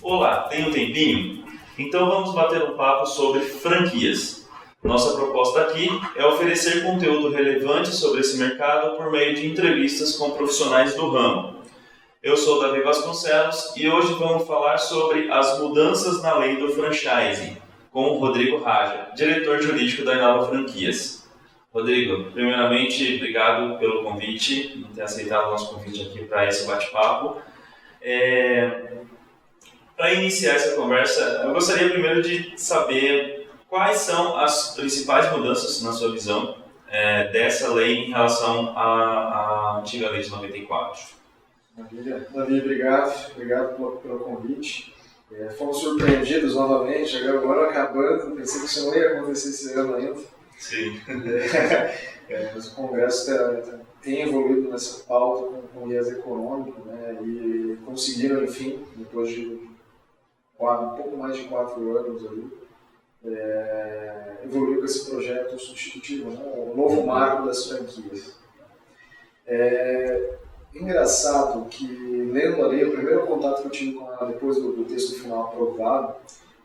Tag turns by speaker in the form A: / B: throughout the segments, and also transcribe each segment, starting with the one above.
A: Olá, tem um tempinho? Então vamos bater um papo sobre franquias. Nossa proposta aqui é oferecer conteúdo relevante sobre esse mercado por meio de entrevistas com profissionais do ramo. Eu sou Davi Vasconcelos e hoje vamos falar sobre as mudanças na lei do franchising com o Rodrigo Raja, diretor jurídico da Inova Franquias. Rodrigo, primeiramente, obrigado pelo convite, por ter aceitado o nosso convite aqui para esse bate-papo. Para iniciar essa conversa, eu gostaria primeiro de saber quais são as principais mudanças, na sua visão, dessa lei em relação à antiga lei de 94.
B: Maravilha. Davi, obrigado pelo convite. Fomos surpreendidos novamente, agora acabando, pensei que isso não ia acontecer esse ano ainda.
A: Sim.
B: Mas o Congresso tem evoluído nessa pauta com viés econômico, né, e conseguiram, enfim, depois de um pouco mais de 4 anos evoluir com esse projeto substitutivo, né, o novo marco das franquias. Engraçado que, lendo a lei, o primeiro contato que eu tive com ela depois do texto final aprovado,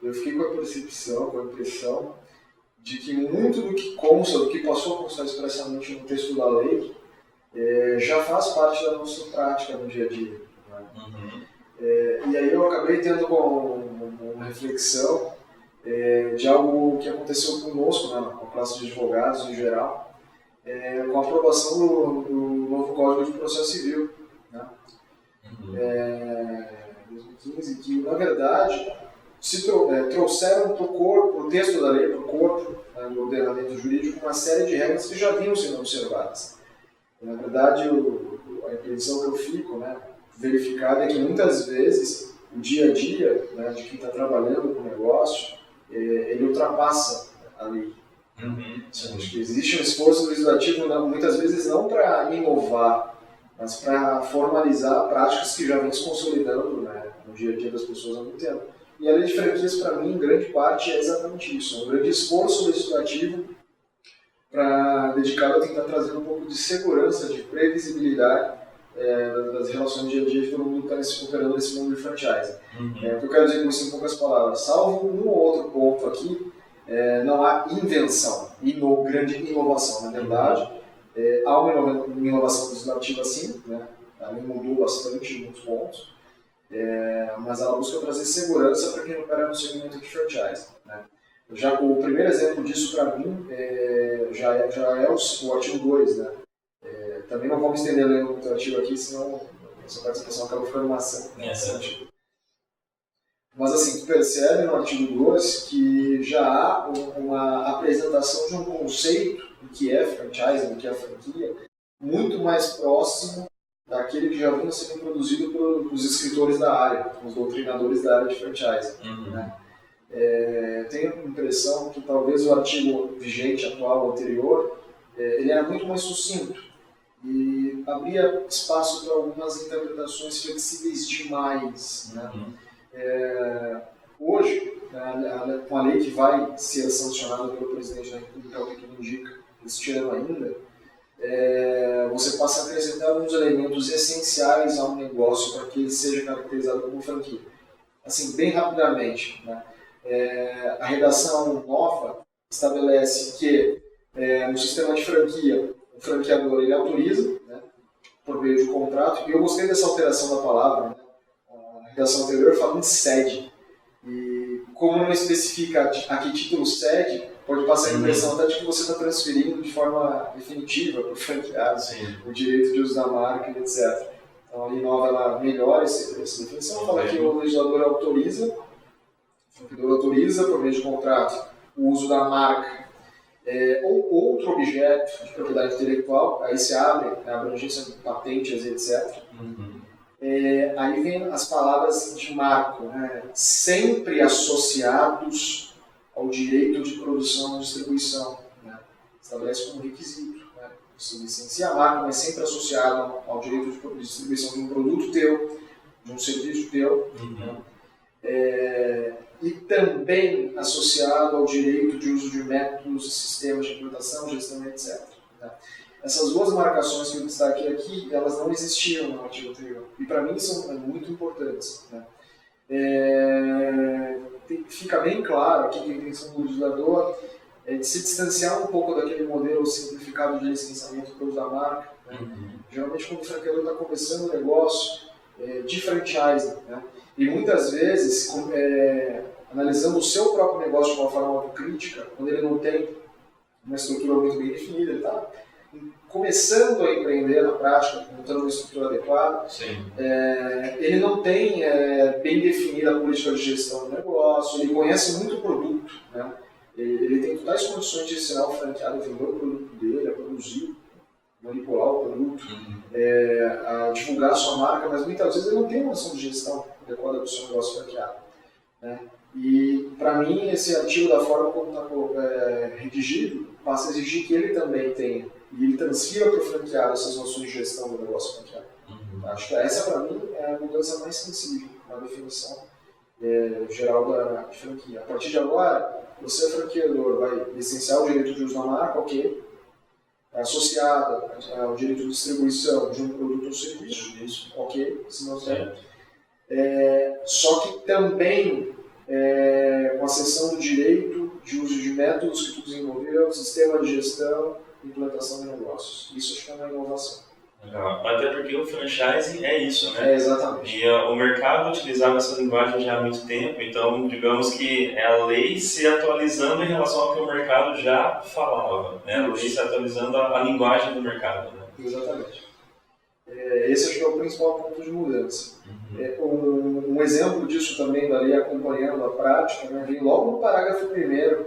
B: eu fiquei com a impressão de que muito do que consta, do que passou a constar expressamente no texto da lei, já faz parte da nossa prática no dia a dia. Né?
A: Uhum.
B: E aí eu acabei tendo uma reflexão de algo que aconteceu conosco, né, com a classe de advogados em geral, com a aprovação do novo Código de Processo Civil, né? 2015, que na verdade trouxeram para o texto da lei, para o corpo, né, do ordenamento jurídico, uma série de regras que já vinham sendo observadas. Na verdade, a impressão que eu fico, né, verificada é que muitas vezes o dia a dia, né, de quem está trabalhando com o negócio, ele ultrapassa a lei.
A: Uhum.
B: Acho que existe um esforço legislativo, muitas vezes não para inovar, mas para formalizar práticas que já vêm se consolidando, né, no dia a dia das pessoas há muito tempo. E a lei de franquias, para mim, em grande parte, é exatamente isso. Um grande esforço legislativo dedicado a tentar trazer um pouco de segurança, de previsibilidade das relações dia a dia de todo mundo que está operando nesse mundo de franchise.
A: Uhum.
B: O que eu quero dizer com isso em poucas palavras, salvo um ou outro ponto aqui, não há invenção e grande inovação. Na verdade, há uma inovação legislativa sim, né? A lei mudou bastante em muitos pontos, mas ela busca trazer segurança para quem opera no segmento de franchise. Né? O primeiro exemplo disso para mim já é o artigo 2. Né? Também não vamos estender a lei muito artigo aqui, senão essa participação acaba ficando maçante. Mas assim, tu percebe no artigo 2 que já há uma apresentação de um conceito do que é franchise, do que é franquia, muito mais próximo daquele que já vinha sendo produzido pelos escritores da área, os doutrinadores da área de franchise.
A: Uhum.
B: Né? Tenho a impressão que talvez o artigo vigente, atual, anterior, ele era muito mais sucinto e abria espaço para algumas interpretações flexíveis demais. Né?
A: Uhum.
B: Hoje, com a lei que vai ser sancionada pelo presidente da República, o que indica, este ano ainda, você passa a acrescentar alguns elementos essenciais a um negócio para que ele seja caracterizado como franquia. Assim, bem rapidamente, né? A redação nova estabelece que no sistema de franquia, o franqueador ele autoriza, né, por meio de contrato, e eu gostei dessa alteração da palavra, né? A redação anterior fala em cede, e como não especifica a que título cede, pode passar a impressão até de que você está transferindo de forma definitiva para o franqueado o direito de uso da marca, etc. Então a lei nova ela melhora essa definição, fala que o legislador autoriza, o franqueador autoriza por meio de contrato o uso da marca ou outro objeto de propriedade intelectual, aí se abre a abrangência de patentes, etc.
A: Uhum.
B: Aí vem as palavras de marco, né? Sempre associados ao direito de produção e distribuição. Né? Estabelece como requisito. Né? Você licencia a marca, mas sempre associado ao direito de distribuição de um produto teu, de um serviço teu.
A: Uhum.
B: Né? E também associado ao direito de uso de métodos e sistemas de implantação, gestão, etc. Né? Essas duas marcações que eu destaquei aqui, elas não existiam no artigo anterior. E para mim são muito importantes. Né? fica bem claro aqui que a intenção do legislador é de se distanciar um pouco daquele modelo simplificado de licenciamento para uso da marca. Né? Geralmente, quando o franqueador está começando um negócio de franchising, né? E muitas vezes, analisando o seu próprio negócio de uma forma autocrítica, quando ele não tem uma estrutura muito bem definida, ele está começando a empreender na prática, montando uma estrutura adequada, ele não tem bem definida a política de gestão do negócio, ele conhece muito o produto, né? Ele tem totais condições de ensinar o franqueado a vender o produto dele, a produzir, manipular o produto, a divulgar a sua marca, mas muitas vezes ele não tem uma noção de gestão adequada do seu negócio franqueado, né? E, para mim, esse artigo, da forma como está redigido, passa a exigir que ele também tenha, e ele transfira para o franqueado essas noções de gestão do negócio franqueado. Acho que essa, para mim, é a mudança mais sensível na definição geral da franquia. A partir de agora, você, franqueador, vai licenciar o direito de uso da marca, ok, associado ao direito de distribuição de um produto ou serviço, ok, se não tem. Só que também com a cessão do direito de uso de métodos que tu desenvolveu, sistema de gestão, implantação de negócios. Isso acho que é uma inovação.
A: Legal. Até porque o franchising é isso, né?
B: Exatamente.
A: E o mercado utilizava essa linguagem já há muito tempo, então digamos que é a lei se atualizando em relação ao que o mercado já falava, né? A lei se atualizando a linguagem do mercado, né?
B: Exatamente. Esse acho que é o principal ponto de mudança. Um exemplo disso também, da lei acompanhando a prática, né, vem logo no parágrafo 1º,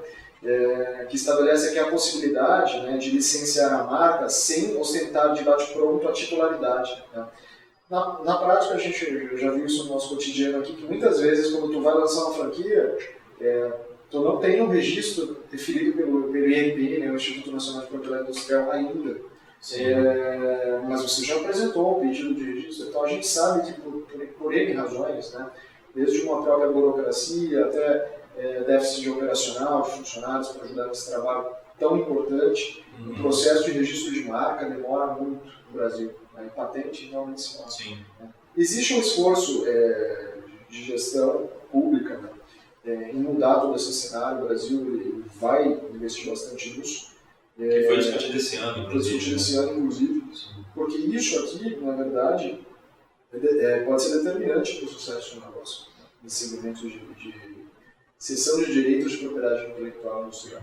B: que estabelece aqui a possibilidade, né, de licenciar a marca sem ostentar de bate-pronto a titularidade. Né? Na prática, a gente já viu isso no nosso cotidiano aqui, que muitas vezes, quando tu vai lançar uma franquia, tu não tem um registro definido pelo INPI, né, o Instituto Nacional de Propriedade Industrial, ainda. Mas você já apresentou um pedido de registro, então a gente sabe que por N razões, né, desde uma própria burocracia até déficit operacional de funcionários para ajudar nesse trabalho tão importante, o processo de registro de marca demora muito no Brasil. Né? Patente realmente se faz. Existe um esforço de gestão pública, né, em mudar todo esse cenário. O Brasil vai investir bastante nisso.
A: Que foi discutido esse ano,
B: inclusive. Porque isso aqui, na verdade, pode ser determinante para o sucesso do negócio, né? Nesse segmento de cessão de direitos de propriedade intelectual industrial.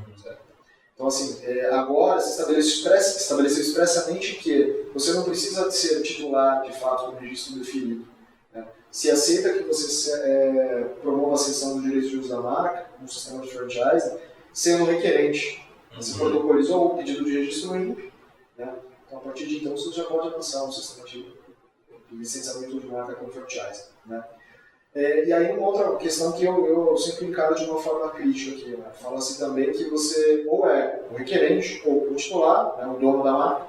B: Então, assim, agora se estabeleceu expressamente que você não precisa ser titular, de fato, do registro definido. Né? Se aceita que você promova a cessão do direito de uso da marca, no sistema de franchising, sendo requerente. Você protocolizou o pedido de registro no INPE, né? Então, a partir de então, você já pode avançar no sistema de licenciamento de marca com franchise. Né? E aí, uma outra questão que eu sempre encaro de uma forma crítica aqui, né? Fala-se também que você ou é o requerente, ou o titular, né, o dono da marca,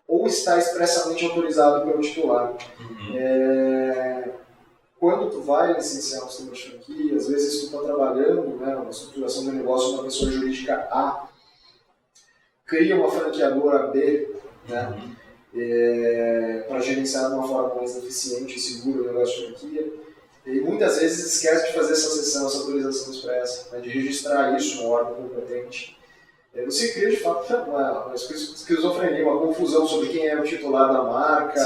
B: ou está expressamente autorizado pelo titular. Quando tu vai licenciar um sistema de franquia, às vezes tu está trabalhando, né, na estruturação do negócio de uma pessoa jurídica A, cria uma franqueadora B, né, para gerenciar de uma forma mais eficiente e segura o negócio de franquia. E muitas vezes esquece de fazer essa sessão, essa autorização expressa, né, de registrar isso no órgão competente. Você cria, de fato, uma esquizofrenia, uma confusão sobre quem é o titular da marca.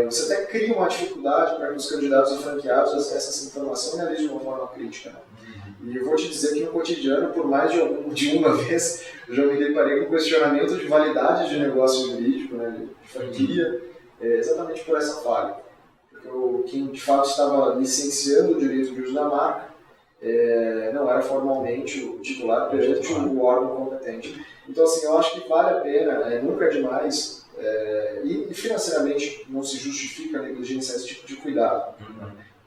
B: Você até cria uma dificuldade para que os candidatos a franqueados acessem essa informação e analisem de uma forma crítica. Né? E eu vou te dizer que no cotidiano, por mais de uma vez, eu já me deparei com questionamento de validade de negócio jurídico, né, de franquia, exatamente por essa falha. Porque quem de fato estava licenciando o direito de uso da marca não era formalmente o titular perante o órgão competente. Então, assim, eu acho que vale a pena, nunca é demais, e financeiramente não se justifica negligenciar esse tipo de cuidado.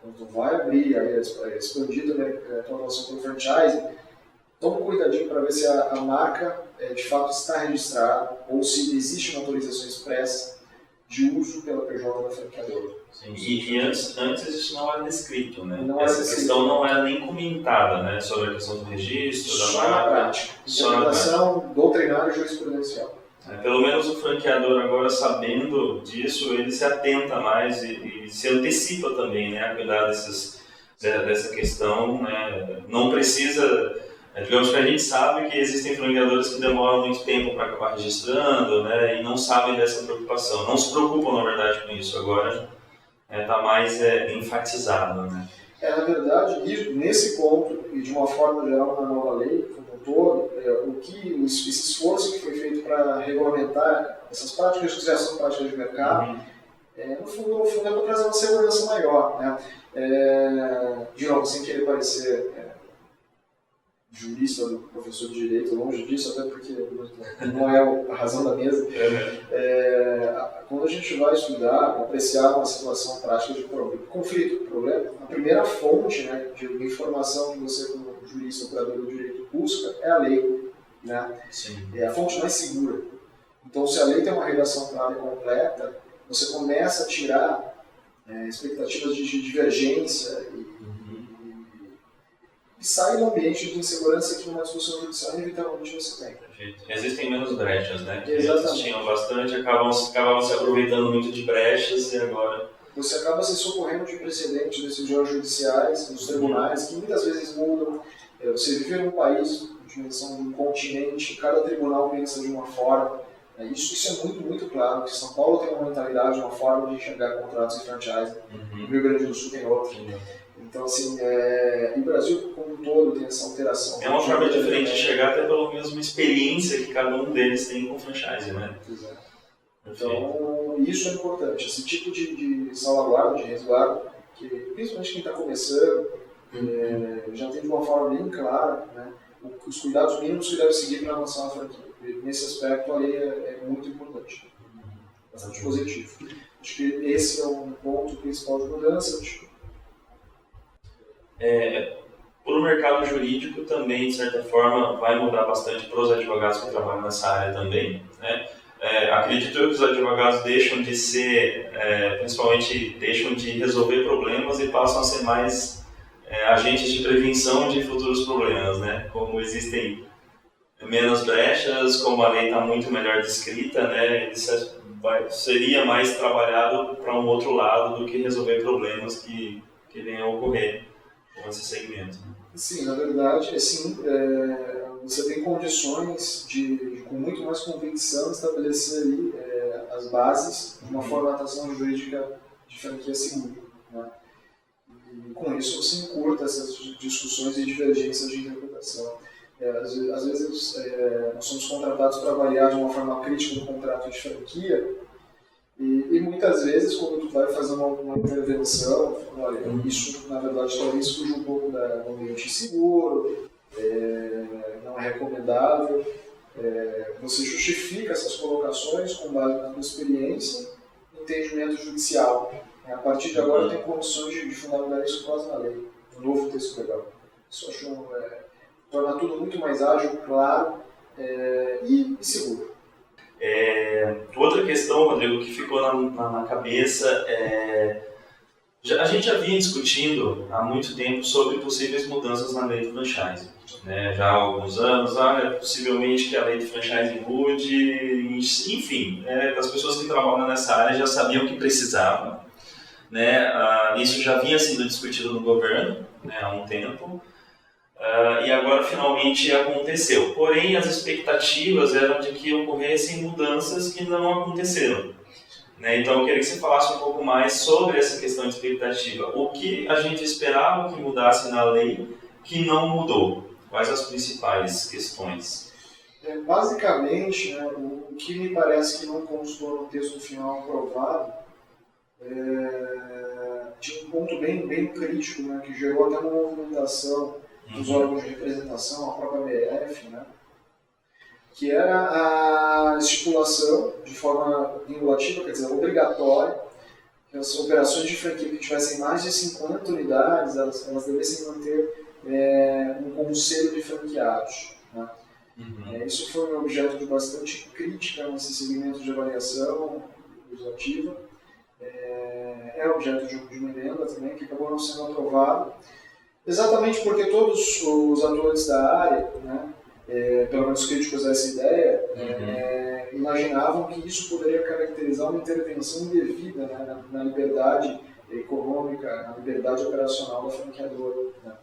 B: Quando tu vai abrir, expandir também a tua relação com o franchise, toma um cuidadinho para ver se a marca de fato está registrada ou se existe uma autorização expressa de uso pela PJ da franqueadora.
A: E antes isso não era descrito, né?
B: Essa
A: questão não era nem comentada, né? Sobre a questão do registro, da marca.
B: Só na prática. Interpretação doutrinária e jurisprudencial.
A: Pelo menos o franqueador agora, sabendo disso, ele se atenta mais e se antecipa também, né? A cuidar dessa questão, né? Não precisa, digamos que a gente sabe que existem franqueadores que demoram muito tempo para acabar registrando, né? E não sabem dessa preocupação, não se preocupam, na verdade, com isso. Agora está mais enfatizado, né?
B: Na verdade, nesse ponto, e de uma forma geral na nova lei, como um todo, esse esforço que foi feito para regulamentar essas práticas de criação de práticas de mercado, no fundo é para trazer uma segurança maior, né? De novo, sem querer parecer jurista ou professor de direito, longe disso, até porque não é a razão da mesa. Quando a gente vai estudar, apreciar uma situação prática de conflito, problema, a primeira fonte, né, de informação que você, como jurista, operador do direito, busca é a lei, né?
A: Sim.
B: É a fonte mais segura. Então, se a lei tem uma redação clara e completa, você começa a tirar expectativas de divergência e sai do ambiente de insegurança que numa discussão judicial inevitavelmente você tem.
A: Perfeito. Existem menos brechas, né? Que
B: Exatamente.
A: Tinham bastante, acabavam se aproveitando muito de brechas e agora...
B: Você acaba se socorrendo de precedentes de decisões judiciais, dos tribunais, que muitas vezes mudam. Você vive num país, dimensão de um continente, cada tribunal pensa de uma forma. Isso é muito, muito claro, que São Paulo tem uma mentalidade, uma forma de enxergar contratos e franchise, o Rio Grande do Sul tem outra. Então, assim, o Brasil como um todo tem essa alteração.
A: É uma forma diferente de chegar até pela mesma experiência que cada um deles tem com franchise, né?
B: Exato. Então, isso é importante. Esse tipo de salvaguarda, de resguardo, que principalmente quem está começando, já tem de uma forma bem clara, né, os cuidados mínimos que deve seguir para lançar uma franquia. E nesse aspecto, a lei é muito importante. Bastante positivo. Acho que esse é um ponto principal de mudança.
A: Para o mercado jurídico também, de certa forma, vai mudar bastante para os advogados que trabalham nessa área também, né? Acredito eu que os advogados deixam de ser, principalmente, deixam de resolver problemas e passam a ser mais agentes de prevenção de futuros problemas, né? Como existem menos brechas, como a lei está muito melhor descrita, né? Seria mais trabalhado para um outro lado do que resolver problemas que venham a ocorrer com esse segmento.
B: Sim, na verdade, você tem condições com muito mais convicção, estabelecer ali as bases de uma formatação jurídica de franquia segura, né? E com isso você encurta essas discussões e divergências de interpretação. Às vezes nós somos contratados para avaliar de uma forma crítica um contrato de franquia e muitas vezes quando tu vai fazer uma intervenção, olha, isso na verdade talvez fuja um pouco do ambiente seguro, não é recomendável, você justifica essas colocações com base na sua experiência e entendimento judicial. A partir de agora eu tenho condições de fundamentar isso quase na lei, no novo texto legal. Isso acho torna tudo muito mais ágil, claro e seguro.
A: Outra questão, Rodrigo, que ficou na cabeça a gente já vinha discutindo há muito tempo sobre possíveis mudanças na lei do franchise, né? Já há alguns anos, possivelmente que a lei do franchise mude, enfim, as pessoas que trabalham nessa área já sabiam que precisavam, né? Isso já vinha sendo discutido no governo, né, há um tempo. E agora finalmente aconteceu. Porém, as expectativas eram de que ocorressem mudanças que não aconteceram, né? Então, eu queria que você falasse um pouco mais sobre essa questão de expectativa. O que a gente esperava que mudasse na lei que não mudou? Quais as principais questões?
B: Basicamente, né, o que me parece que não constou no texto final aprovado tinha um ponto bem crítico, né, que gerou até uma movimentação dos órgãos de representação, a própria BF, né, que era a estipulação de forma vinculativa, quer dizer, obrigatória, que as operações de franquia que tivessem mais de 50 unidades, elas devessem manter um conselho de franqueados, né. Isso foi um objeto de bastante crítica nesse segmento de avaliação legislativa. É objeto de uma emenda também, que acabou não sendo aprovado, exatamente porque todos os atores da área, né, pelo menos críticos a essa ideia, imaginavam que isso poderia caracterizar uma intervenção indevida, né, na liberdade econômica, na liberdade operacional da franqueadora. Né?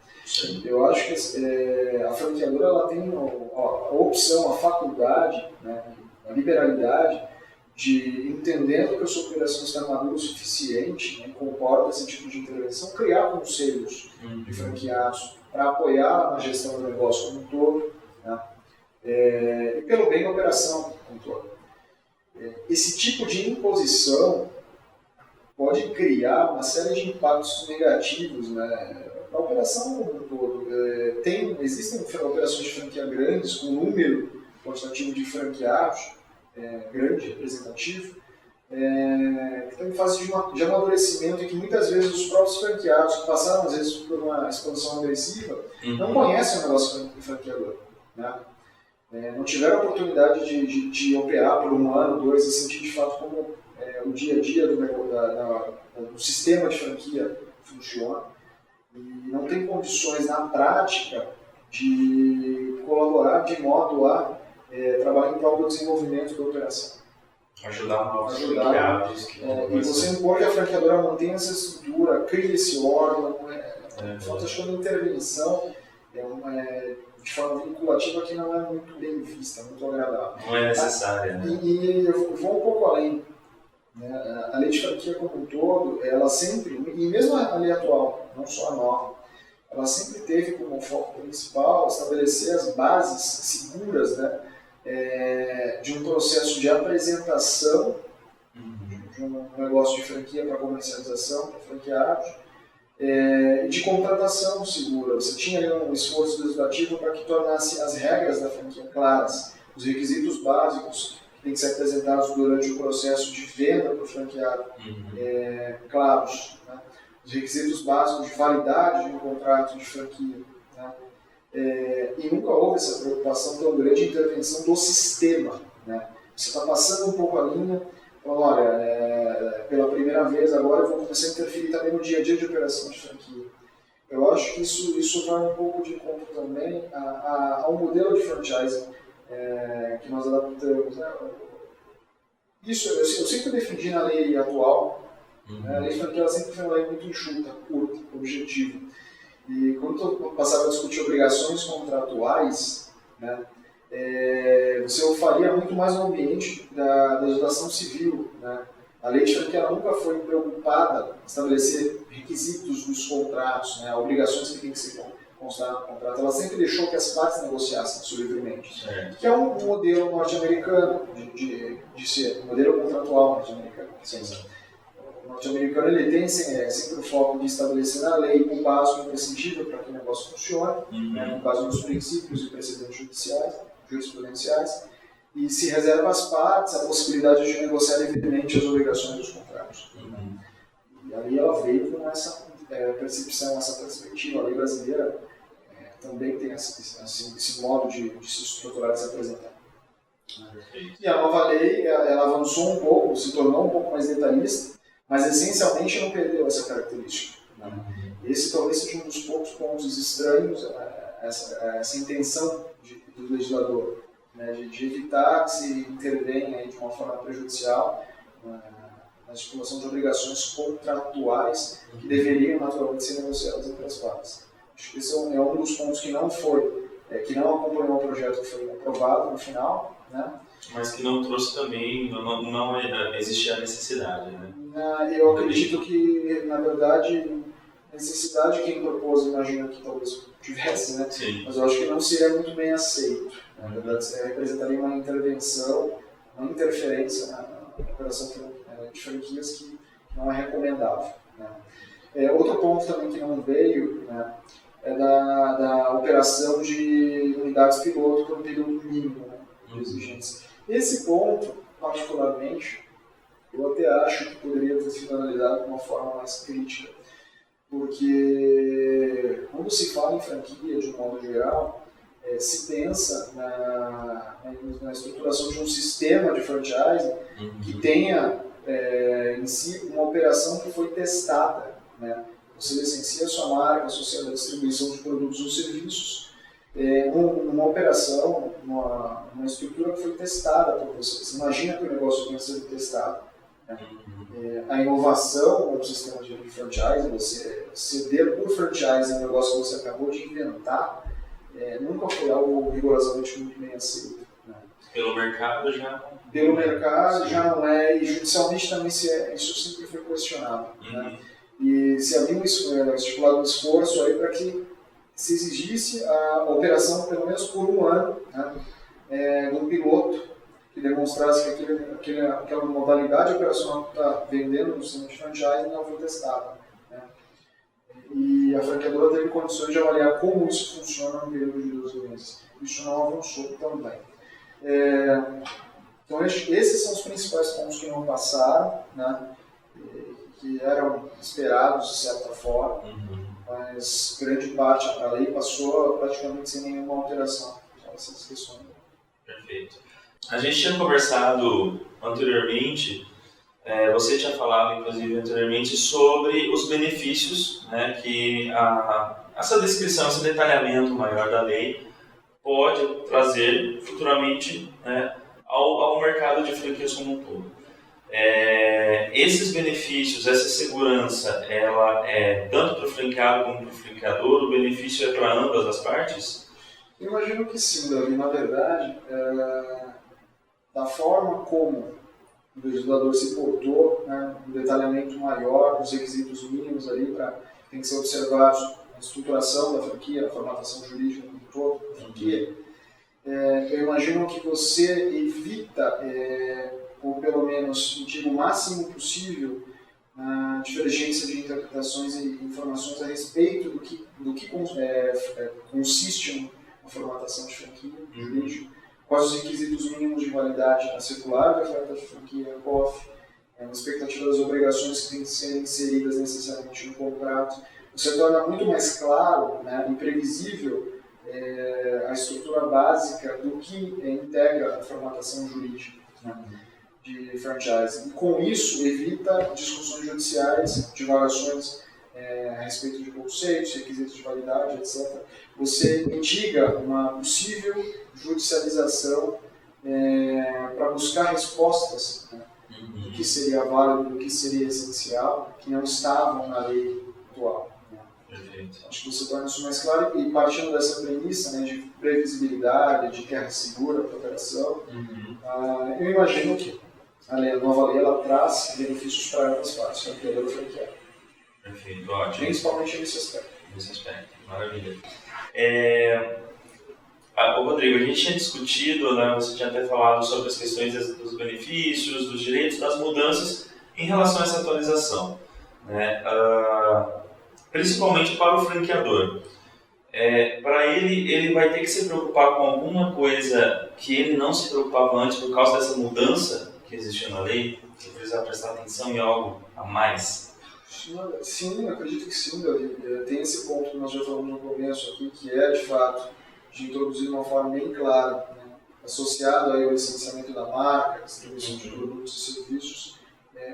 B: Eu acho que a franqueadora ela tem a opção, a faculdade, né, a liberalidade de, entendendo que a sua operação está madura o suficiente, né, comporta esse tipo de intervenção, criar conselhos de franqueados para apoiar na gestão do negócio como um todo, né, e pelo bem da operação como um todo. Esse tipo de imposição pode criar uma série de impactos negativos, né, na operação como um todo. Existem operações de franquia grandes, com um número quantitativo de franqueados, grande, representativo, que estão em fase de amadurecimento e que muitas vezes os próprios franqueados que passaram às vezes por uma expansão agressiva não conhecem o negócio franqueador, né? Não tiveram a oportunidade de operar por 1 ano, 2 e sentir de fato como o dia a dia do sistema de franquia funciona e não tem condições na prática de colaborar de modo a trabalhar em prol do desenvolvimento da operação.
C: Ajudar novos franqueados.
B: E você impor que a franqueadora mantenha essa estrutura, crie esse órgão, falta acho que uma intervenção de forma vinculativa que não é muito bem vista, muito agradável.
C: Não é necessária. Né?
B: E eu vou um pouco além. Né? A lei de franquia como um todo, ela sempre, e mesmo a lei atual, não só a nova, ela sempre teve como foco principal estabelecer as bases seguras, né, de um processo de apresentação de um negócio de franquia para comercialização, para franqueados, e de contratação segura. Você tinha ali um esforço legislativo para que tornasse as regras da franquia claras, os requisitos básicos que têm que ser apresentados durante o processo de venda para o franqueado, claros, né? Os requisitos básicos de validade de um contrato de franquia. Né? E nunca houve essa preocupação tão grande de intervenção do sistema. Né? Você está passando um pouco a linha, falando, olha, pela primeira vez agora eu vou começar a interferir também no dia a dia de operação de franquia. Eu acho que isso vai um pouco de encontro também ao modelo de franchising que nós adaptamos. Né? Isso eu sempre defendi na lei atual. A lei de franquia ela sempre foi uma lei muito enxuta, curta, objetiva. E quando eu passava a discutir obrigações contratuais, né, você faria muito mais no ambiente da legislação civil. Né? A lei de franquia nunca foi preocupada em estabelecer requisitos dos contratos, né, obrigações que têm que ser constadas no contrato. Ela sempre deixou que as partes negociassem isso livremente, que é um modelo norte-americano de ser, um modelo contratual norte-americano. O norte-americano ele tem sempre o foco de estabelecer na lei o básico imprescindível para que o negócio funcione, né, com base nos princípios e precedentes jurisprudenciais, e se reserva às partes a possibilidade de negociar livremente as obrigações dos contratos. E aí ela veio com essa percepção, essa perspectiva. A lei brasileira também tem esse modo de se estruturar e se apresentar. E a nova lei ela avançou um pouco, se tornou um pouco mais detalhista, mas essencialmente não perdeu essa característica. Né? Esse talvez seja um dos poucos pontos estranhos, essa intenção do legislador, né, de evitar que se intervenha aí de uma forma prejudicial na estipulação de obrigações contratuais que deveriam naturalmente ser negociadas entre as partes. Acho que esse é um dos pontos que não acompanhou o projeto que foi aprovado no final, né?
C: Mas que não trouxe também, não existia a necessidade, né?
B: Eu acredito que, na verdade, necessidade quem propôs, imagino que talvez tivesse, né?
C: Sim.
B: Mas eu acho que não seria muito bem aceito. Na verdade, representaria uma intervenção, uma interferência na operação de franquias que não é recomendável. Né? Outro ponto também que não veio, né, é da operação de unidades piloto por um período mínimo, né, de exigência. Esse ponto, particularmente, eu até acho que poderia ter sido analisado de uma forma mais crítica, porque quando se fala em franquia, de um modo geral, se pensa na estruturação de um sistema de franchising que tenha em si uma operação que foi testada. Né? Você licencia a sua marca associada à distribuição de produtos ou serviços, uma operação, uma estrutura que foi testada por você. Você imagina que o negócio tenha sido testado. Né? A inovação no sistema de franchise, você ceder por franchise um negócio que você acabou de inventar, nunca foi algo rigorosamente muito bem aceito. Né?
C: Pelo mercado já?
B: Pelo mercado já não é, e judicialmente também isso sempre foi questionado. Né? E se havia estipulado um esforço aí para que se exigisse a operação pelo menos por um ano, né, do piloto, que demonstrasse que aquela modalidade operacional que está vendendo no sistema de franchise não foi testada. Né? E a franqueadora teve condições de avaliar como isso funciona no período de 12 meses. Isso não avançou também. Então, esses são os principais pontos que não passaram, né? Que eram esperados de certa forma, mas grande parte da lei passou praticamente sem nenhuma alteração. Então, essas questões.
C: Perfeito. A gente tinha conversado anteriormente, você tinha falado inclusive anteriormente sobre os benefícios, né, que essa descrição, esse detalhamento maior da lei pode trazer futuramente, né, ao mercado de franquias como um todo. Esses benefícios, essa segurança, ela é tanto para o franqueado como para o franqueador? O benefício é para ambas as partes?
B: Eu imagino que sim, Davi. Na verdade, da forma como o legislador se portou, né, um detalhamento maior dos requisitos mínimos ali para tem que ser observados a estruturação da franquia, a formatação jurídica como um todo da franquia. Eu imagino que você evita, ou pelo menos o máximo possível, a divergência de interpretações e informações a respeito do que consiste uma formatação de franquia jurídica, quais os requisitos mínimos de validade na circular da oferta de franquia, COF, uma expectativa das obrigações que têm que ser inseridas necessariamente no contrato. Você torna muito mais claro, né, e previsível a estrutura básica do que integra a formatação jurídica, né, de franchise. E com isso evita discussões judiciais, divagações a respeito de conceitos, requisitos de validade, etc. Você mitiga uma possível judicialização para buscar respostas, né, do que seria válido, do que seria essencial, que não estavam na lei atual. Acho que você torna isso mais claro, e partindo dessa premissa, né, de previsibilidade, de terra segura para a operação, eu imagino que a nova lei ela traz benefícios para ambas partes, franqueador e franqueado.
C: Perfeito, ótimo.
B: Principalmente nesse aspecto.
C: Nesse aspecto, maravilha. Rodrigo, a gente tinha discutido, né, você tinha até falado sobre as questões dos benefícios, dos direitos, das mudanças em relação a essa atualização, né? Principalmente para o franqueador. Para ele vai ter que se preocupar com alguma coisa que ele não se preocupava antes por causa dessa mudança que existiu na lei? Ele precisa prestar atenção em algo a mais?
B: Sim, acredito que sim, Davi. Tem esse ponto que nós já falamos no começo aqui, que de fato, de introduzir de uma forma bem clara, né, associado aí ao licenciamento da marca, distribuição de produtos e serviços,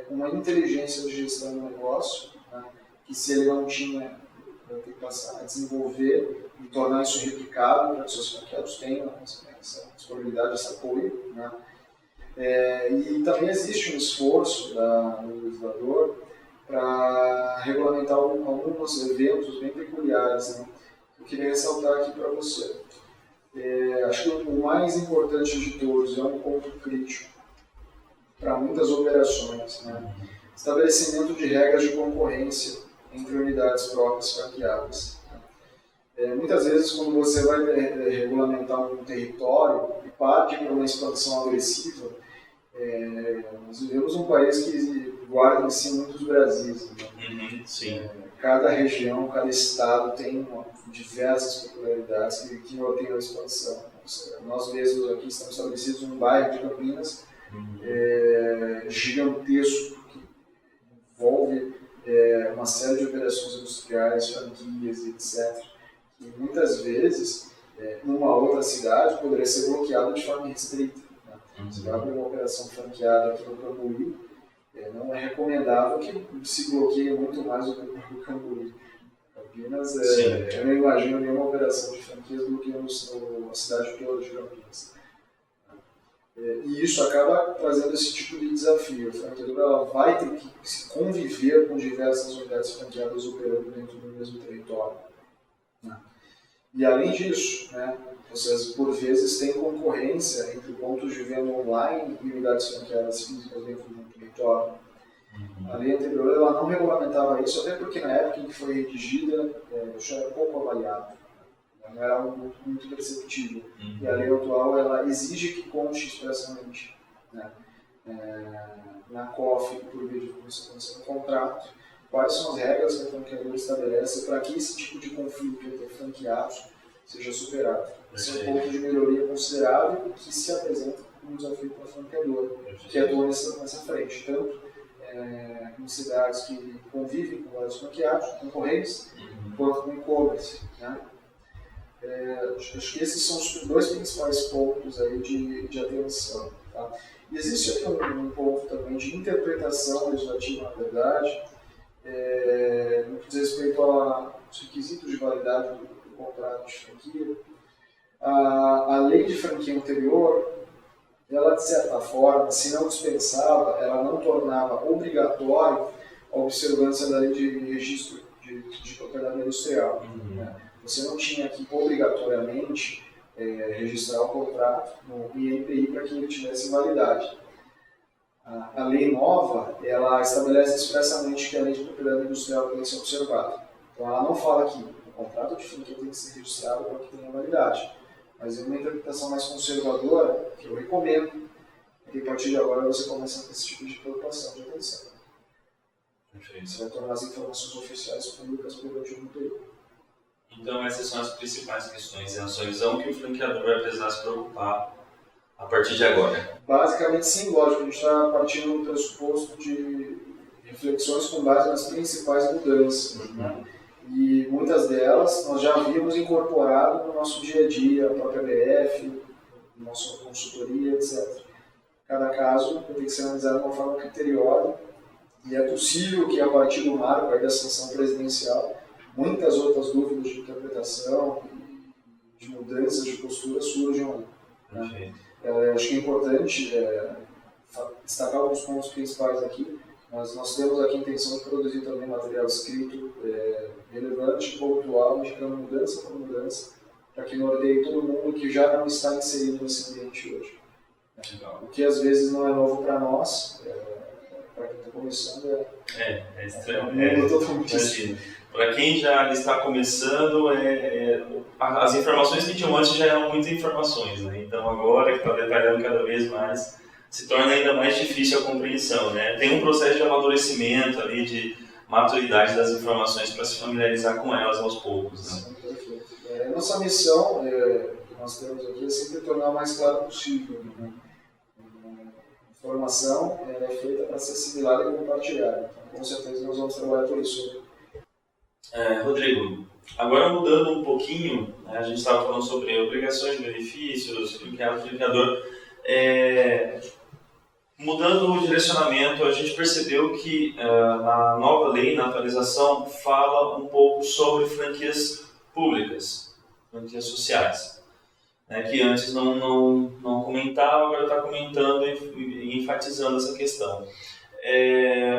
B: uma inteligência de gestão do negócio, né, que se ele não tinha, vai ter que passar a desenvolver e tornar isso replicável para que seus franqueados tenham essa disponibilidade, esse apoio, né. E também existe um esforço do legislador para regulamentar alguns eventos bem peculiares, né, que eu queria ressaltar aqui para você. Acho que o mais importante de todos é um ponto crítico para muitas operações, né, estabelecimento de regras de concorrência entre unidades próprias franqueadas. Muitas vezes, quando você vai regulamentar um território e parte para uma expansão agressiva, nós vivemos um país que guarda em si muitos Brasis. Né?
C: Sim.
B: Cada região, cada estado tem diversas peculiaridades que norteiam a expansão. Nós mesmos aqui estamos estabelecidos num bairro de Campinas gigantesco, que envolve uma série de operações industriais, franquias, etc. E muitas vezes, numa outra cidade, poderia ser bloqueado de forma restrita. Né? Você vai abrir uma operação franqueada aqui no Cambuí, não é recomendável que se bloqueie muito mais o Cambuí. Campinas, eu não imagino nenhuma operação de franquias bloqueando a cidade toda de Campinas. E isso acaba trazendo esse tipo de desafio. A franqueadora ela vai ter que conviver com diversas unidades franqueadas operando dentro do mesmo território. Né? E além disso, né, vocês por vezes têm concorrência entre pontos de venda online e unidades franqueadas físicas dentro do território. A lei anterior ela não regulamentava isso, até porque na época em que foi redigida já era pouco avaliado, não era algo muito perceptível. E a lei atual ela exige que conste expressamente, né, na COF, por via de consequência do contrato, quais são as regras que a franqueadora estabelece para que esse tipo de conflito entre franqueados seja superado. Esse é um ponto de melhoria considerável que se apresenta como um desafio para a franqueadora, que atua nessa frente, tanto em cidades que convivem com vários franqueados, concorrentes, quanto com e-commerce. Né? Acho que esses são os dois principais pontos aí de atenção. Tá? E existe um ponto também de interpretação legislativa, na verdade, no que diz respeito aos requisitos de validade do contrato de franquia. A lei de franquia anterior, ela de certa forma, se não dispensava, ela não tornava obrigatório a observância da lei de registro de propriedade industrial. Né? Você não tinha que obrigatoriamente registrar o contrato no INPI para que ele tivesse validade. A lei nova, ela estabelece expressamente que a lei de propriedade industrial tem que ser observada. Então ela não fala que o contrato de franquia tem que ser registrado para que tenha validade. Mas é uma interpretação mais conservadora, que eu recomendo, que a partir de agora você começa a ter esse tipo de preocupação, de atenção. Você vai tornar as informações oficiais públicas perante o período.
C: Então essas são as principais questões, na sua visão, que o franqueador vai precisar se preocupar a partir de agora?
B: Basicamente sim, lógico, a gente está partindo do pressuposto de reflexões com base nas principais mudanças. Né? E muitas delas nós já havíamos incorporado no nosso dia a dia, a própria BF, nossa consultoria, etc. Cada caso tem que ser analisado de uma forma criteriosa e é possível que a partir do marco aí da sanção presidencial muitas outras dúvidas de interpretação e de mudanças de postura surjam. Né? Acho que é importante destacar alguns pontos principais aqui. Mas nós temos aqui a intenção de produzir também material escrito relevante, pontual, indicando mudança por mudança, para que norteie todo mundo que já não está inserido nesse ambiente hoje. O que às vezes não é novo para nós, para quem está começando,
C: é estranho.
B: Totalmente assim.
C: Para quem já está começando, as informações que tinham antes já eram muitas informações, né? Então agora que está detalhando cada vez mais, se torna ainda mais difícil a compreensão, né? Tem um processo de amadurecimento ali, de maturidade das informações para se familiarizar com elas aos poucos, né?
B: Perfeito. Nossa missão que nós temos aqui é sempre tornar o mais claro possível. Né? A informação é feita para ser assimilada e compartilhada. Então, com certeza nós vamos trabalhar por isso.
C: Rodrigo, agora mudando um pouquinho, né, a gente estava falando sobre obrigações, benefícios, franqueador. Mudando o direcionamento, a gente percebeu que na nova lei, na atualização, fala um pouco sobre franquias públicas, franquias sociais, né, que antes não comentava, agora está comentando e enfatizando essa questão.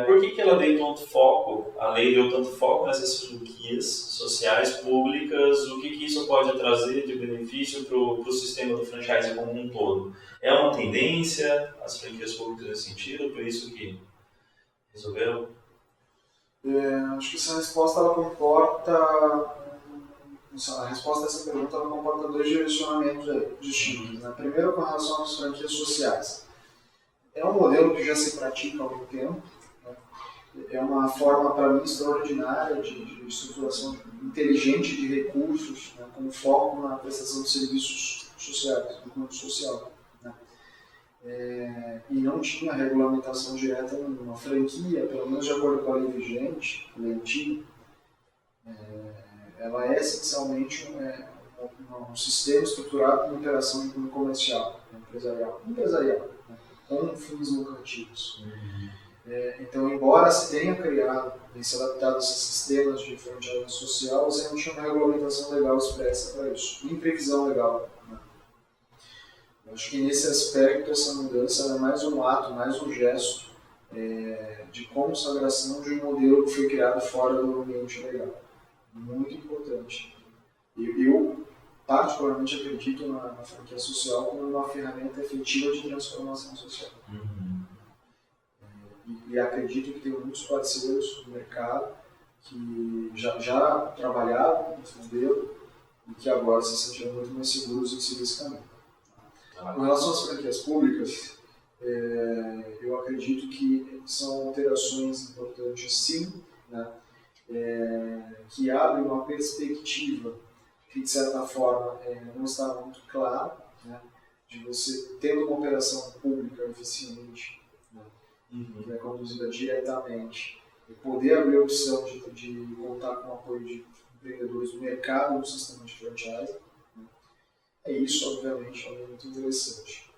C: Por que ela deu tanto foco, a lei deu tanto foco nessas franquias sociais, públicas, o que isso pode trazer de benefício para o sistema do franchise como um todo? É uma tendência, as franquias públicas nesse sentido, por isso que resolveram?
B: Acho que essa resposta ela comporta, a resposta a essa pergunta ela comporta dois direcionamentos distintos. Né? Primeiro, com relação às franquias sociais. É um modelo que já se pratica há algum tempo, né? É uma forma, para mim, extraordinária de estruturação inteligente de recursos, né? Com foco na prestação de serviços sociais, do cunho social. Né? E não tinha regulamentação direta numa franquia, pelo menos de acordo com a lei vigente, a lei antiga. Ela é essencialmente um sistema estruturado com operação de cunho comercial, empresarial, né? Com fins lucrativos. Então, embora se tenha criado e se adaptado a esses sistemas de franchise social, você não tinha uma regulamentação legal expressa para isso, nem previsão legal. Né? Eu acho que nesse aspecto essa mudança é mais um ato, mais um gesto de consagração de um modelo que foi criado fora do ambiente legal. Muito importante. Eu particularmente acredito na franquia social como uma ferramenta efetiva de transformação social. E acredito que tem muitos parceiros no mercado que já trabalharam nesse modelo e que agora se sentiram muito mais seguros em seguir esse caminho. Com relação às franquias públicas, eu acredito que são alterações importantes sim, né? Que abrem uma perspectiva que de certa forma não está muito clara, né? De você tendo uma operação pública eficiente, né? Que é conduzida diretamente, e poder abrir a opção de contar com o apoio de empreendedores do mercado no sistema de franchise. Isso, obviamente, é muito interessante.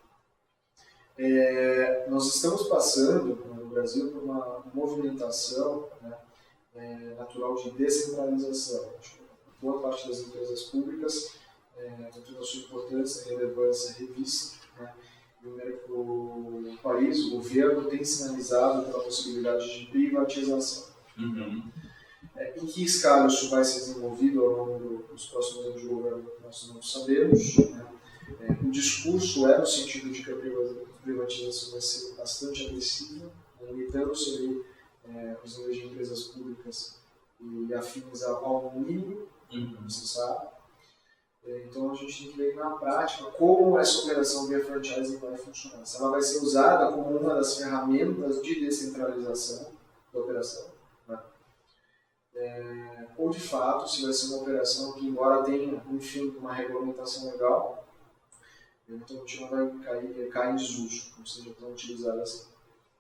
B: Nós estamos passando no Brasil por uma movimentação, né, natural de descentralização. Boa parte das empresas públicas tem toda a sua importância e relevância revista, né? O país, o governo, tem sinalizado pela possibilidade de privatização. Em que escala isso vai ser desenvolvido ao longo dos próximos anos de governo, nós não sabemos, né? O discurso no sentido de que a privatização vai ser bastante agressiva, limitando-se os níveis de empresas públicas e afins ao mínimo necessário. Então a gente tem que ver na prática como essa operação via franchising vai funcionar. Se ela vai ser usada como uma das ferramentas de descentralização da operação, né? Ou de fato, se vai ser uma operação que, embora tenha, enfim, uma regulamentação legal, eventualmente não vai cair em desuso, não seja tão utilizada assim.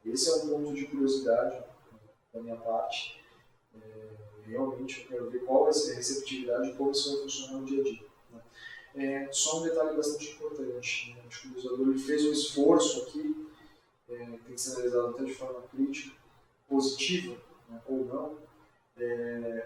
B: Esse é um ponto de curiosidade da minha parte. Realmente eu quero ver qual vai ser a receptividade e como isso vai funcionar no dia a dia. Só um detalhe bastante importante, né? Acho que o usador ele fez um esforço aqui, tem que ser analisado até de forma crítica, positiva, né, ou não,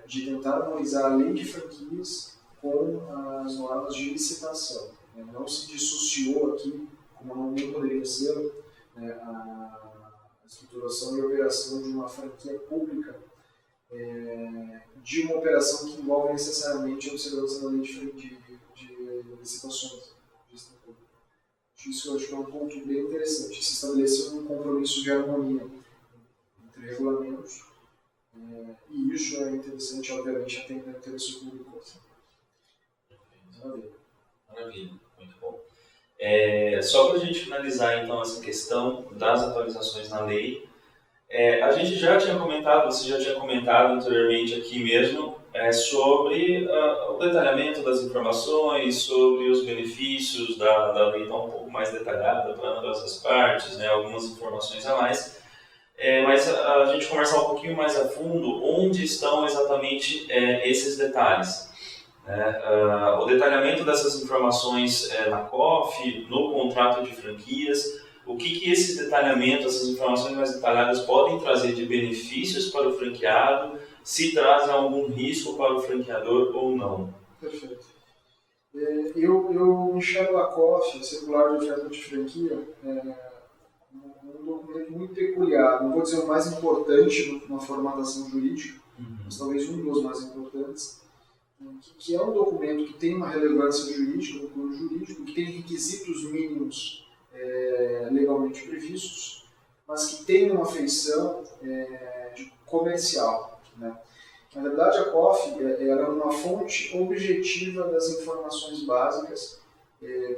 B: de tentar harmonizar a lei de franquias com as normas de licitação. Não se dissociou aqui, como não poderia ser, a estruturação e operação de uma franquia pública de uma operação que envolve necessariamente a observância da lei de licitações. Isso eu acho que é um ponto bem interessante. Se estabelecer um compromisso de harmonia entre regulamentos, e isso é interessante, obviamente, atender ao interesse público.
C: Maravilha, muito bom. Só para a gente finalizar então essa questão das atualizações na lei, a gente já tinha comentado, você já tinha comentado anteriormente aqui mesmo, sobre o detalhamento das informações, sobre os benefícios da lei, está um pouco mais detalhada para ambas as partes, né, algumas informações a mais. Mas a gente conversar um pouquinho mais a fundo onde estão exatamente esses detalhes. O detalhamento dessas informações na COF, no contrato de franquias, o que esse detalhamento, essas informações mais detalhadas podem trazer de benefícios para o franqueado, se trazem algum risco para o franqueador ou não.
B: Perfeito. Eu enxergo a COF, a Circular de Oferta de Franquia, um documento muito peculiar, não vou dizer o mais importante na formatação jurídica, mas talvez um dos mais importantes, que é um documento que tem uma relevância jurídica, um cunho jurídico, que tem requisitos mínimos legalmente previstos, mas que tem uma feição comercial, né? Na verdade, a COF ela é uma fonte objetiva das informações básicas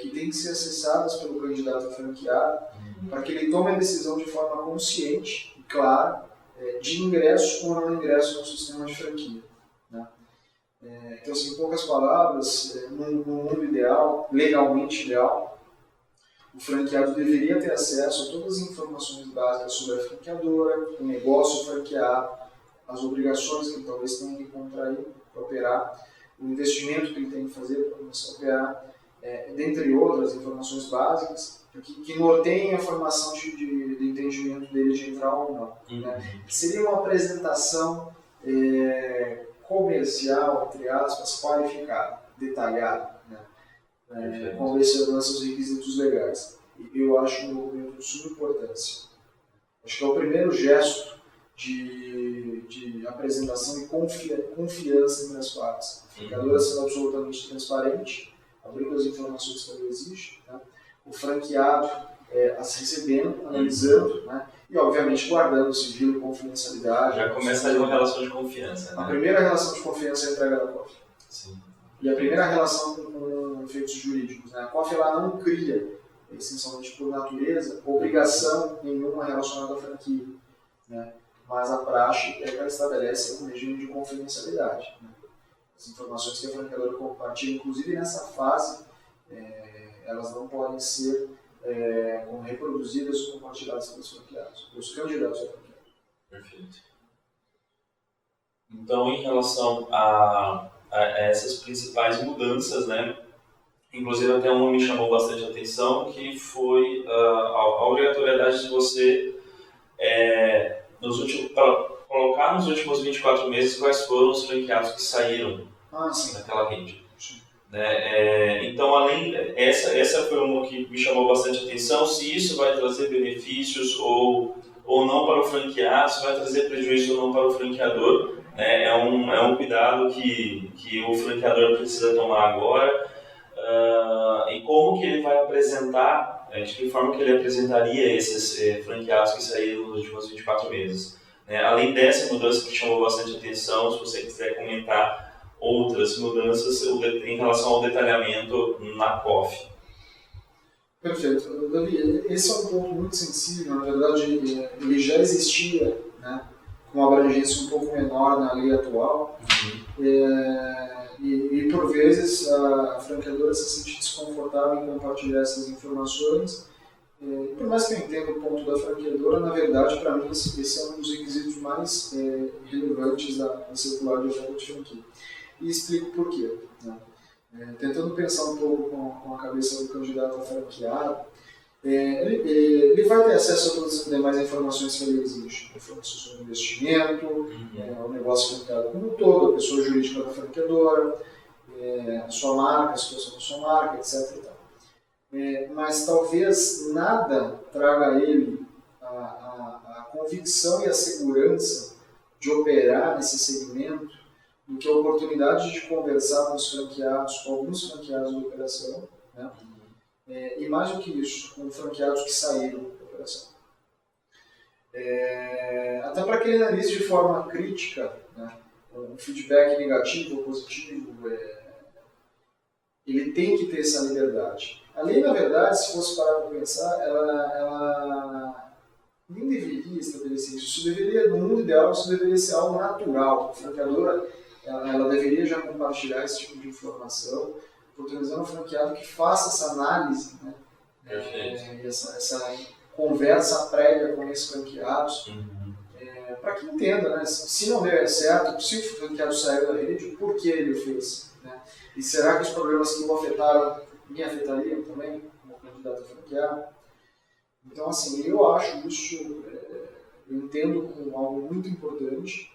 B: que têm que ser acessadas pelo candidato a franqueado para que ele tome a decisão de forma consciente e clara de ingresso ou não ingresso no sistema de franquia, né? Então, assim, em poucas palavras, num mundo ideal, legalmente ideal, o franqueado deveria ter acesso a todas as informações básicas sobre a franqueadora, o negócio franqueado, as obrigações que ele talvez tenha que contrair para operar, o investimento que ele tem que fazer para começar a operar, dentre outras informações básicas, que norteiem a formação de entendimento dele de entrar ou não. Né? Seria uma apresentação comercial, entre aspas, qualificada, detalhada. Né? com observância aos requisitos legais. E eu acho um documento de suma importância. Acho que é o primeiro gesto de apresentação e confiança entre as partes. A franqueadora sendo absolutamente transparente, abrindo as informações que ela exige, né? O franqueado as recebendo, analisando, né? E obviamente guardando sigilo e confidencialidade.
C: Já começa ali uma relação de confiança. Né?
B: A primeira relação de confiança é a entrega da COF.
C: Sim.
B: E a primeira relação com efeitos jurídicos. Né? A COF ela não cria, essencialmente por natureza, obrigação nenhuma relacionada à franquia. Né? Mas a praxe é que ela estabelece um regime de confidencialidade. Né? As informações que a franqueadora compartilha, inclusive nessa fase, elas não podem ser reproduzidas ou compartilhadas pelos franqueados, pelos candidatos a franqueado.
C: Perfeito. Então, em relação a essas principais mudanças, né? Inclusive até uma me chamou bastante atenção, que foi a obrigatoriedade de você colocar nos últimos 24 meses quais foram os franqueados que saíram daquela rede. Então, essa foi uma que me chamou bastante atenção, se isso vai trazer benefícios ou não para o franqueado, se vai trazer prejuízo ou não para o franqueador. É um cuidado que o franqueador precisa tomar agora. E como que ele vai apresentar, de que forma que ele apresentaria esses franqueados que saíram nos últimos 24 meses. Além dessa mudança que chamou bastante atenção, se você quiser comentar outras mudanças em relação ao detalhamento na COF.
B: Perfeito. Davi, esse é um ponto muito sensível, na verdade ele já existia, né, com uma abrangência um pouco menor na lei atual, e por vezes a franqueadora se sente desconfortável em compartilhar essas informações. Por mais que eu entenda o ponto da franqueadora, na verdade, para mim, esse é um dos requisitos mais relevantes da circular de oferta de franquia. E explico por quê. Né? Tentando pensar um pouco com a cabeça do candidato a franqueado, ele vai ter acesso a todas as demais informações que ele exige. Informações sobre o investimento, o negócio franqueado como um todo, a pessoa jurídica da franqueadora, a sua marca, a situação da sua marca, etc. E tal. Mas talvez nada traga a ele a convicção e a segurança de operar nesse segmento do que a oportunidade de conversar com os franqueados, com alguns franqueados da operação, né? E mais do que isso, com franqueados que saíram da operação. Até para que ele analise de forma crítica, né, um feedback negativo ou positivo, ele tem que ter essa liberdade. A lei, na verdade, se fosse parar para pensar, ela nem deveria estabelecer isso. Isso deveria, no mundo ideal, isso deveria ser algo natural. A franqueadora ela deveria já compartilhar esse tipo de informação, oportunizando o franqueado que faça essa análise, né? Essa conversa prévia com esses franqueados, para que entenda, né? Se não der certo, se o franqueado saiu da rede, por que ele o fez? Né? E será que os problemas que o afetaram me afetariam também, como candidato a franqueado? Então, assim, eu acho isso, eu entendo como algo muito importante.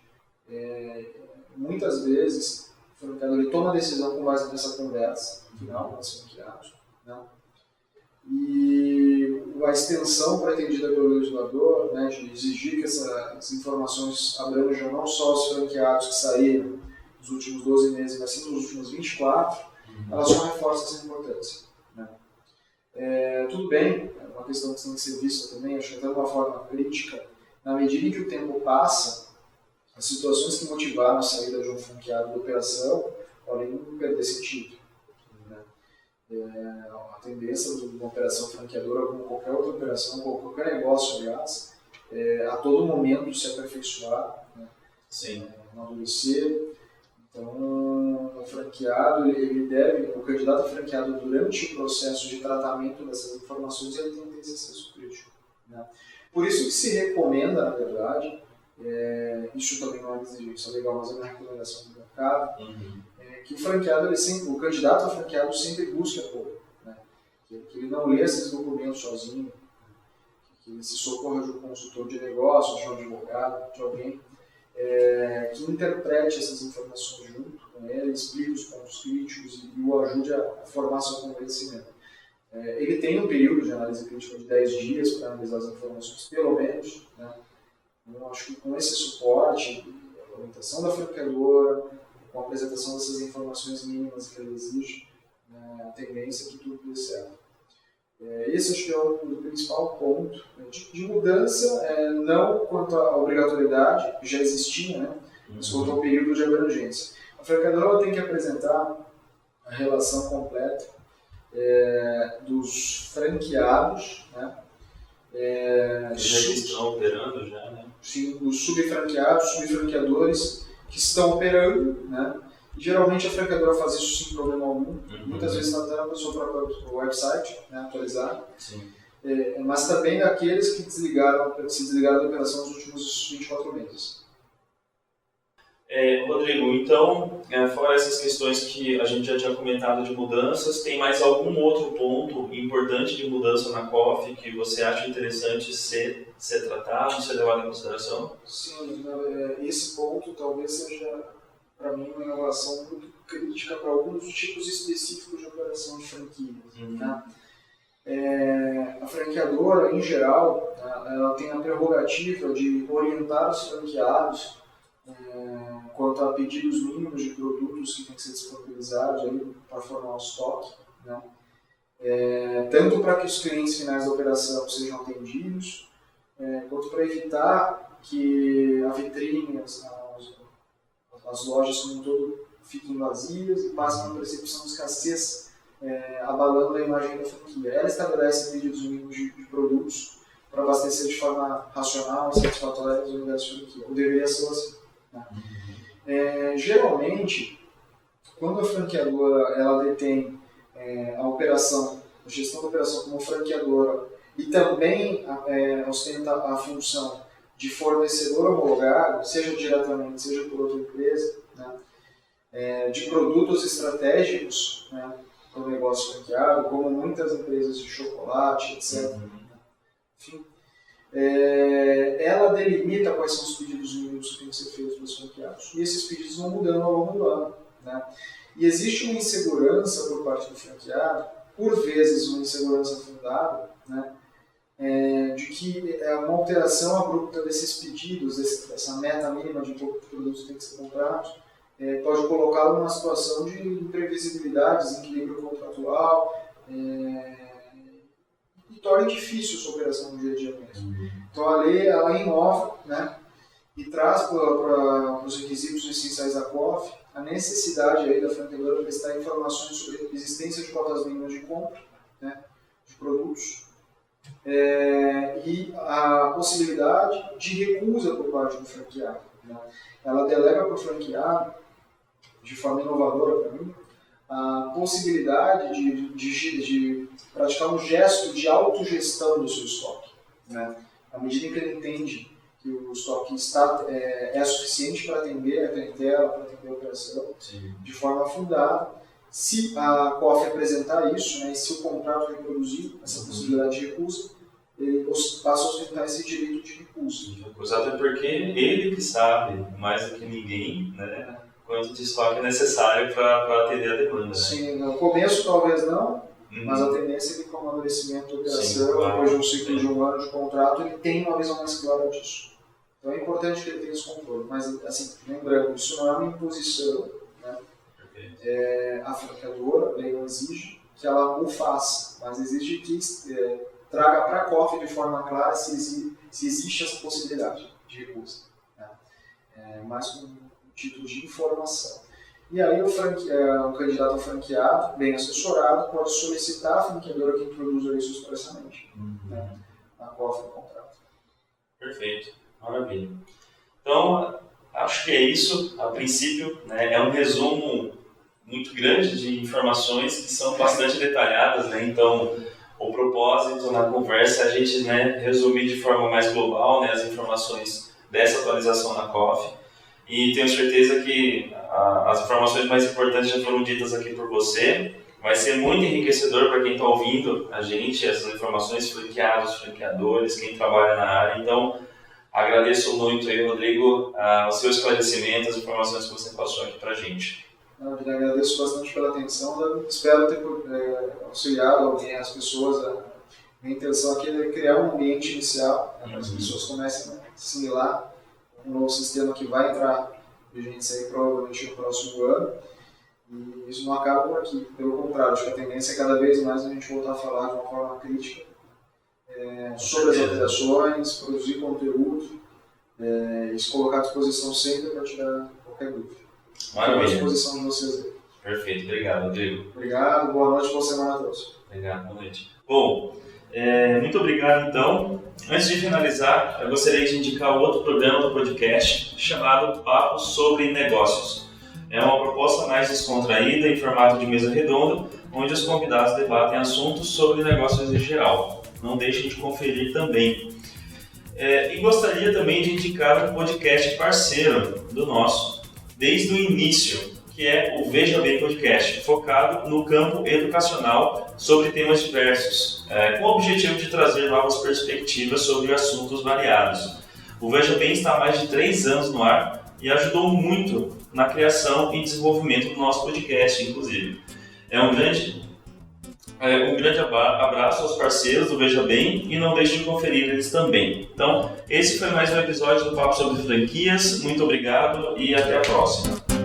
B: Muitas vezes o franqueador ele toma a decisão com base nessa conversa final com os franqueados, né? E a extensão pretendida pelo legislador, né, de exigir que essas informações abranjam não só os franqueados que saíram nos últimos 12 meses, mas sim nos últimos 24, ela só reforça essa importância, né? Tudo bem, é uma questão que tem que ser vista também, acho que até de uma forma crítica, na medida em que o tempo passa, as situações que motivaram a saída de um franqueado da operação podem perder sentido. Né? A tendência de uma operação franqueadora, como qualquer outra operação, como qualquer negócio, aliás, a todo momento se aperfeiçoar, né? Amadurecer. Então, o franqueado, o candidato a franqueado, durante o processo de tratamento dessas informações, ele tem que ter esse acesso crítico. Né? Por isso que se recomenda, na verdade, isso também não é uma exigência legal, mas é uma recomendação do mercado, que o franqueado, o candidato a franqueado sempre busque apoio, né? Que ele não lê esses documentos sozinho, que ele se socorra de um consultor de negócios, de um advogado, de alguém que interprete essas informações junto com ele, explique os pontos críticos e o ajude a formar seu convencimento. Ele tem um período de análise crítica de 10 dias para analisar as informações, pelo menos, né? Eu acho que com esse suporte, a orientação da franqueadora, com a apresentação dessas informações mínimas que ele exige, a tendência é que tudo dê certo. Esse acho que é o principal ponto de mudança, não quanto à obrigatoriedade, que já existia, né? Mas quanto ao período de abrangência. A franqueadora tem que apresentar a relação completa dos franqueados, né?
C: Já estão operando já, né?
B: Sim, os subfranqueados, subfranqueadores que estão operando, né? E geralmente a franqueadora faz isso sem problema algum. Muitas vezes está dando no seu próprio website, né, atualizado.
C: Sim.
B: Mas também daqueles que se desligaram da operação nos últimos 24 meses.
C: Rodrigo, então, fora essas questões que a gente já tinha comentado de mudanças, tem mais algum outro ponto importante de mudança na COF que você acha interessante ser tratado, ser levado em consideração?
B: Sim, esse ponto talvez seja, para mim, uma inovação muito crítica para alguns tipos específicos de operação de franquia. Tá? A franqueadora, em geral, ela tem a prerrogativa de orientar os franqueados quanto a pedidos mínimos de produtos que têm que ser disponibilizados para formar o estoque, né? Tanto para que os clientes finais da operação sejam atendidos, quanto para evitar que a vitrine, as lojas como um todo fiquem vazias e passem uma percepção de escassez, abalando a imagem da franquia. Ela estabelece pedidos mínimos de produtos para abastecer de forma racional e satisfatória as unidades de franquia. Ou deveria ser assim. Geralmente, quando a franqueadora ela detém a gestão da operação como franqueadora e também ostenta a função de fornecedor homologado, seja diretamente, seja por outra empresa, né, de produtos estratégicos, né, para o negócio franqueado, como muitas empresas de chocolate, etc. Enfim, ela delimita quais são os pedidos mínimos que têm que ser feitos para os franqueados. E esses pedidos vão mudando ao longo do ano. Né? E existe uma insegurança por parte do franqueado, por vezes uma insegurança fundada, né? De que uma alteração abrupta desses pedidos, essa meta mínima de produtos que tem que ser comprados, pode colocá-lo numa situação de imprevisibilidade, desequilíbrio contratual, e torna difícil a sua operação no dia a dia mesmo. Então a lei ela inova, né, e traz para os requisitos essenciais da COF a necessidade aí da franqueadora prestar informações sobre a existência de cotas mínimas de compra, né, de produtos, e a possibilidade de recusa por parte do franqueado. Né. Ela delega para o franqueado, de forma inovadora para mim, a possibilidade de praticar um gesto de autogestão do seu estoque. Né? À medida em que ele entende que o estoque é suficiente para atender a clientela, para atender a operação, sim, de forma fundada, se a COF apresentar isso, né, e se o contrato reproduzir essa possibilidade de recusa, ele passa a ostentar esse direito de recusa.
C: Até porque ele que sabe, mais do que ninguém, né, quanto de estoque é necessário para atender a demanda. Né?
B: Sim, no começo talvez não, mas a tendência é que com o amadurecimento da operação, sim, claro, depois de um ciclo de um ano de contrato, ele tem uma visão mais clara disso. Então é importante que ele tenha esse controle, mas assim, lembrando, isso não é uma imposição, né? A franqueadora, a lei não exige que ela o faça, mas exige que traga para a COF de forma clara se existe essa possibilidade de recusa, né? Mais com um título de informação. E aí o candidato a franqueado, bem assessorado, pode solicitar a franqueadora que introduza isso expressamente, né, na COF do contrato.
C: Perfeito, maravilha. Então, acho que é isso, a princípio, né, é um resumo muito grande de informações que são bastante detalhadas, né, então o propósito na conversa é a gente, né, resumir de forma mais global, né, as informações dessa atualização na COF. E tenho certeza que as informações mais importantes já foram ditas aqui por você. Vai ser muito enriquecedor para quem está ouvindo a gente, essas informações, franqueados, franqueadores, quem trabalha na área. Então, Agradeço muito aí, Rodrigo, o seu esclarecimento, as informações que você passou aqui para a gente.
B: Eu agradeço bastante pela atenção, espero ter auxiliado alguém, as pessoas. Minha intenção aqui é criar um ambiente inicial, para que as pessoas comecem a assimilar um novo sistema que vai entrar em vigência aí provavelmente no próximo ano. E isso não acaba por aqui, pelo contrário, acho que a tendência é cada vez mais a gente voltar a falar de uma forma crítica sobre as alterações, produzir conteúdo e se colocar à disposição sempre para tirar qualquer dúvida.
C: Maravilha.
B: Estou à disposição de vocês aí.
C: Perfeito, obrigado, Rodrigo.
B: Obrigado, boa noite, boa semana a todos.
C: Obrigado, boa noite. Bom, muito obrigado então. Antes de finalizar, eu gostaria de indicar outro programa do podcast chamado Papo sobre Negócios. É uma proposta mais descontraída em formato de mesa redonda, onde os convidados debatem assuntos sobre negócios em geral. Não deixem de conferir também. E gostaria também de indicar um podcast parceiro do nosso, desde o início, que é o Veja Bem Podcast, focado no campo educacional sobre temas diversos, com o objetivo de trazer novas perspectivas sobre assuntos variados. O Veja Bem está há mais de 3 anos no ar e ajudou muito na criação e desenvolvimento do nosso podcast, inclusive. Um grande abraço aos parceiros do Veja Bem e não deixe de conferir eles também. Então, esse foi mais um episódio do Papo sobre Franquias. Muito obrigado e até a próxima.